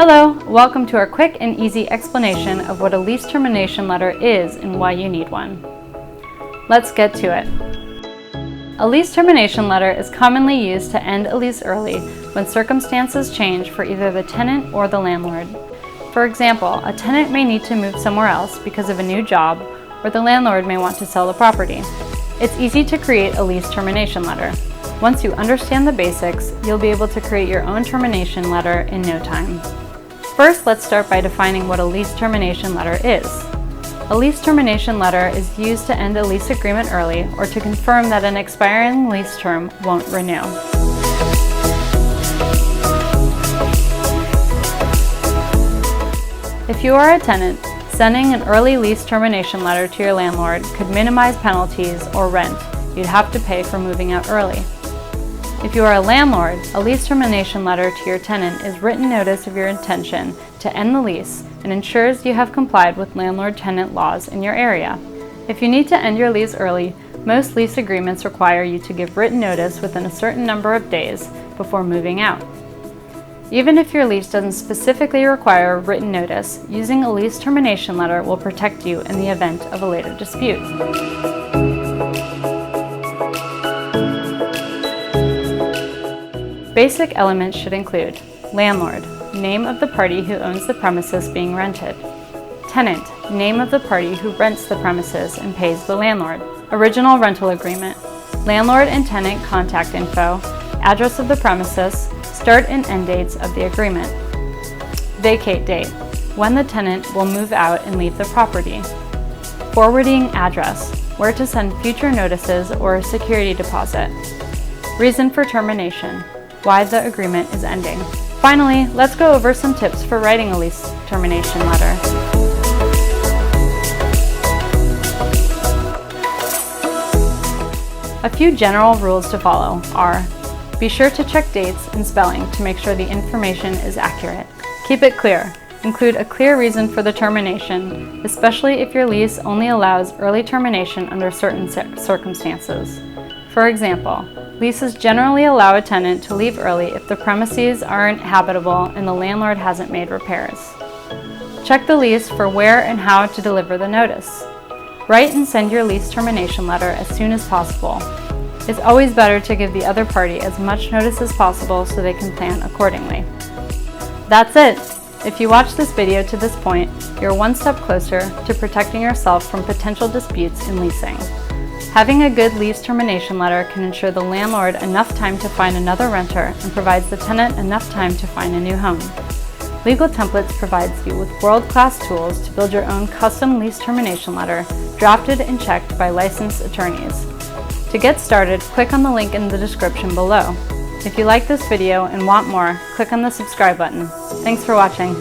Hello, welcome to our quick and easy explanation of what a lease termination letter is and why you need one. Let's get to it. A lease termination letter is commonly used to end a lease early when circumstances change for either the tenant or the landlord. For example, a tenant may need to move somewhere else because of a new job, or the landlord may want to sell the property. It's easy to create a lease termination letter. Once you understand the basics, you'll be able to create your own termination letter in no time. First, let's start by defining what a lease termination letter is. A lease termination letter is used to end a lease agreement early or to confirm that an expiring lease term won't renew. If you are a tenant, sending an early lease termination letter to your landlord could minimize penalties or rent you'd have to pay for moving out early. If you are a landlord, a lease termination letter to your tenant is written notice of your intention to end the lease and ensures you have complied with landlord-tenant laws in your area. If you need to end your lease early, most lease agreements require you to give written notice within a certain number of days before moving out. Even if your lease doesn't specifically require written notice, using a lease termination letter will protect you in the event of a later dispute. Basic elements should include landlord, name of the party who owns the premises being rented. Tenant, name of the party who rents the premises and pays the landlord. Original rental agreement. Landlord and tenant contact info, address of the premises, start and end dates of the agreement. Vacate date, when the tenant will move out and leave the property. Forwarding address, where to send future notices or a security deposit. Reason for termination, why the agreement is ending. Finally, let's go over some tips for writing a lease termination letter. A few general rules to follow are: be sure to check dates and spelling to make sure the information is accurate. Keep it clear. Include a clear reason for the termination, especially if your lease only allows early termination under certain circumstances. For example, leases generally allow a tenant to leave early if the premises aren't habitable and the landlord hasn't made repairs. Check the lease for where and how to deliver the notice. Write and send your lease termination letter as soon as possible. It's always better to give the other party as much notice as possible so they can plan accordingly. That's it! If you watched this video to this point, you're one step closer to protecting yourself from potential disputes in leasing. Having a good lease termination letter can ensure the landlord enough time to find another renter and provides the tenant enough time to find a new home. Legal Templates provides you with world-class tools to build your own custom lease termination letter, drafted and checked by licensed attorneys. To get started, click on the link in the description below. If you like this video and want more, click on the subscribe button. Thanks for watching.